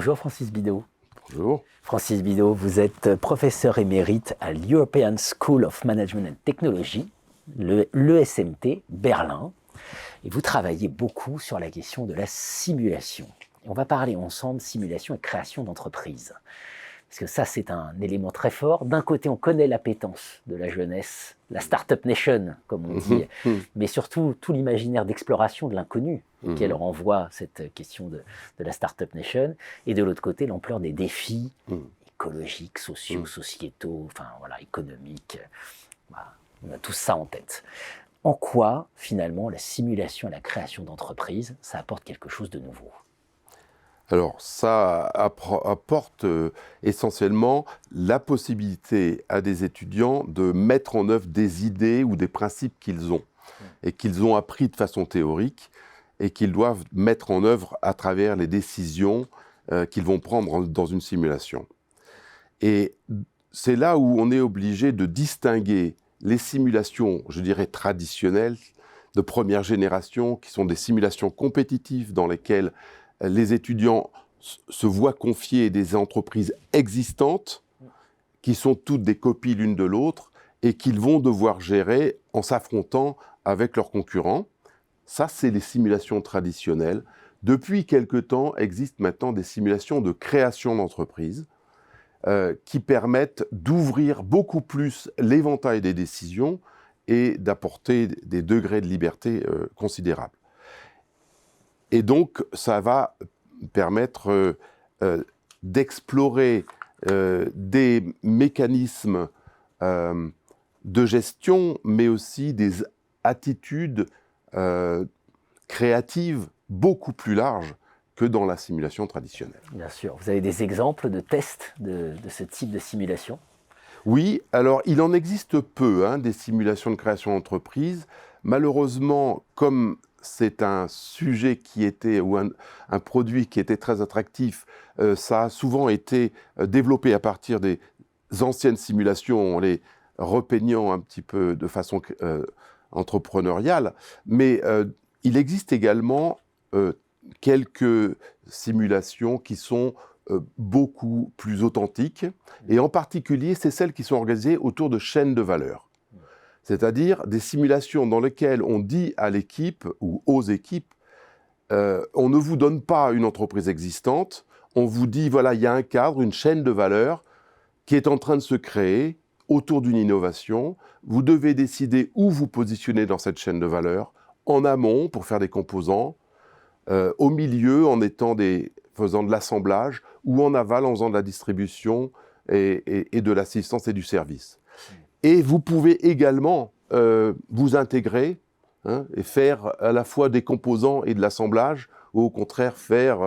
Bonjour Francis Bidot. Bonjour. Francis Bidot, vous êtes professeur émérite à l'European School of Management and Technology, l'ESMT Berlin, et vous travaillez beaucoup sur la question de la simulation. Et on va parler ensemble simulation et création d'entreprise. Parce que ça, c'est un élément très fort. D'un côté, on connaît l'appétence de la jeunesse, la Startup Nation, comme on dit, mais surtout tout l'imaginaire d'exploration de l'inconnu auquel renvoie cette question de la Startup Nation. Et de l'autre côté, l'ampleur des défis écologiques, sociaux, sociétaux, enfin voilà, économiques. Voilà, on a tout ça en tête. En quoi, finalement, la simulation et la création d'entreprises, ça apporte quelque chose de nouveau ? Alors, ça apporte essentiellement la possibilité à des étudiants de mettre en œuvre des idées ou des principes qu'ils ont et qu'ils ont appris de façon théorique et qu'ils doivent mettre en œuvre à travers les décisions qu'ils vont prendre dans une simulation. Et c'est là où on est obligé de distinguer les simulations, je dirais, traditionnelles, de première génération, qui sont des simulations compétitives dans lesquelles les étudiants se voient confier des entreprises existantes qui sont toutes des copies l'une de l'autre et qu'ils vont devoir gérer en s'affrontant avec leurs concurrents. Ça, c'est les simulations traditionnelles. Depuis quelque temps, existent maintenant des simulations de création d'entreprises qui permettent d'ouvrir beaucoup plus l'éventail des décisions et d'apporter des degrés de liberté considérables. Et donc, ça va permettre d'explorer des mécanismes de gestion, mais aussi des attitudes créatives beaucoup plus larges que dans la simulation traditionnelle. Bien sûr. Vous avez des exemples de tests de ce type de simulation ? Oui, alors il en existe peu, des simulations de création d'entreprise. Malheureusement, comme c'est un sujet qui était, ou un produit qui était très attractif, ça a souvent été développé à partir des anciennes simulations, en les repeignant un petit peu de façon entrepreneuriale. Mais il existe également quelques simulations qui sont beaucoup plus authentiques, et en particulier, c'est celles qui sont organisées autour de chaînes de valeur. C'est-à-dire des simulations dans lesquelles on dit à l'équipe ou aux équipes, on ne vous donne pas une entreprise existante, on vous dit, voilà, il y a un cadre, une chaîne de valeur qui est en train de se créer autour d'une innovation. Vous devez décider où vous positionnez dans cette chaîne de valeur, en amont pour faire des composants, au milieu en faisant de l'assemblage, ou en aval en faisant de la distribution et de l'assistance et du service. Et vous pouvez également vous intégrer et faire à la fois des composants et de l'assemblage, ou au contraire faire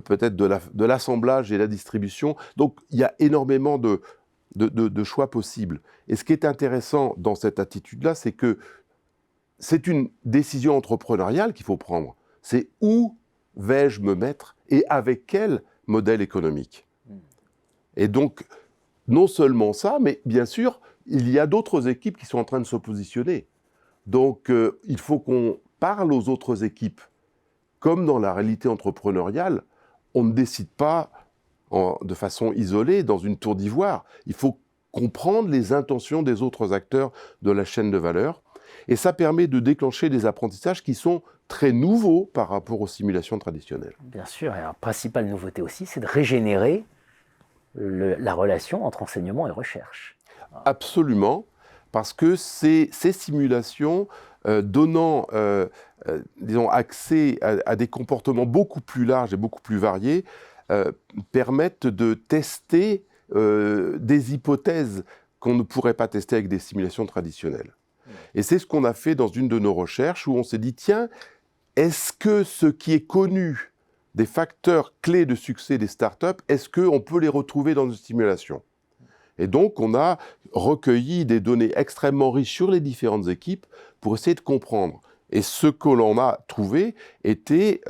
peut-être de l'assemblage et de la distribution. Donc il y a énormément de choix possibles. Et ce qui est intéressant dans cette attitude-là, c'est que c'est une décision entrepreneuriale qu'il faut prendre. C'est où vais-je me mettre et avec quel modèle économique. Et donc, non seulement ça, mais bien sûr, il y a d'autres équipes qui sont en train de se positionner. Donc, il faut qu'on parle aux autres équipes. Comme dans la réalité entrepreneuriale, on ne décide pas de façon isolée dans une tour d'ivoire. Il faut comprendre les intentions des autres acteurs de la chaîne de valeur. Et ça permet de déclencher des apprentissages qui sont très nouveaux par rapport aux simulations traditionnelles. Bien sûr, et la principale nouveauté aussi, c'est de régénérer la relation entre enseignement et recherche. Absolument, parce que ces simulations donnant disons, accès à des comportements beaucoup plus larges et beaucoup plus variés permettent de tester des hypothèses qu'on ne pourrait pas tester avec des simulations traditionnelles. Et c'est ce qu'on a fait dans une de nos recherches où on s'est dit, tiens, est-ce que ce qui est connu des facteurs clés de succès des startups, est-ce qu'on peut les retrouver dans une simulation ? Et donc, on a recueilli des données extrêmement riches sur les différentes équipes pour essayer de comprendre. Et ce que l'on a trouvé était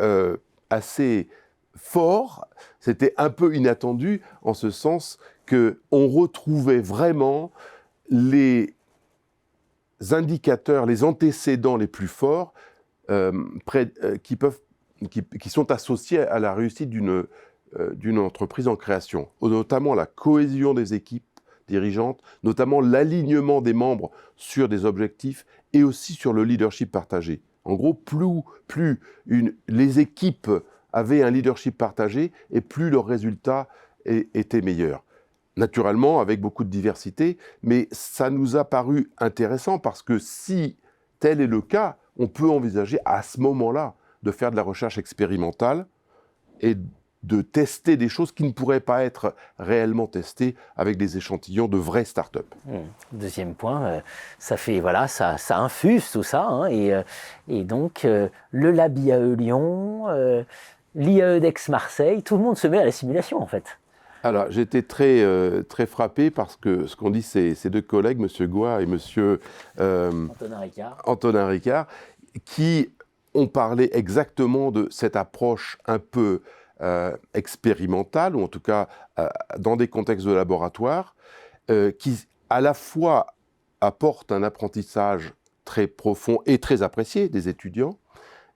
assez fort, c'était un peu inattendu, en ce sens qu'on retrouvait vraiment les indicateurs, les antécédents les plus forts qui sont associés à la réussite d'une d'une entreprise en création, notamment la cohésion des équipes dirigeantes, notamment l'alignement des membres sur des objectifs et aussi sur le leadership partagé. En gros, plus les équipes avaient un leadership partagé et plus leurs résultats étaient meilleurs. Naturellement, avec beaucoup de diversité, mais ça nous a paru intéressant parce que si tel est le cas, on peut envisager à ce moment-là de faire de la recherche expérimentale et de tester des choses qui ne pourraient pas être réellement testées avec des échantillons de vraies startups. Deuxième point, ça fait ça infuse tout ça, hein, et donc le Lab IAE Lyon, l'IAE d'Aix-Marseille, tout le monde se met à la simulation en fait. Alors, j'étais très frappé parce que ce qu'ont dit ces deux collègues, M. Goua et M. Antonin Ricard, qui ont parlé exactement de cette approche un peu expérimentale, ou en tout cas dans des contextes de laboratoire, qui à la fois apporte un apprentissage très profond et très apprécié des étudiants,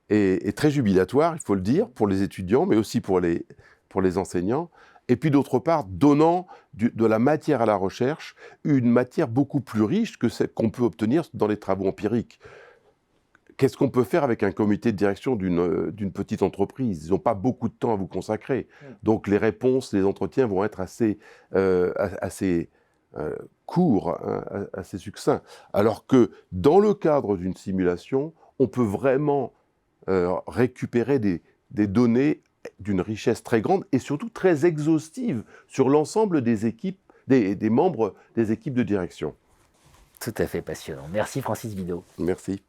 et très jubilatoire, il faut le dire, pour les étudiants, mais aussi pour les enseignants, et puis d'autre part, donnant de la matière à la recherche, une matière beaucoup plus riche que celle qu'on peut obtenir dans les travaux empiriques. Qu'est-ce qu'on peut faire avec un comité de direction d'une petite entreprise? Ils n'ont pas beaucoup de temps à vous consacrer. Donc les réponses, les entretiens vont être assez courts, hein, assez succincts. Alors que dans le cadre d'une simulation, on peut vraiment récupérer des données d'une richesse très grande et surtout très exhaustive sur l'ensemble des équipes, des membres des équipes de direction. Tout à fait passionnant. Merci Francis Vidot. Merci.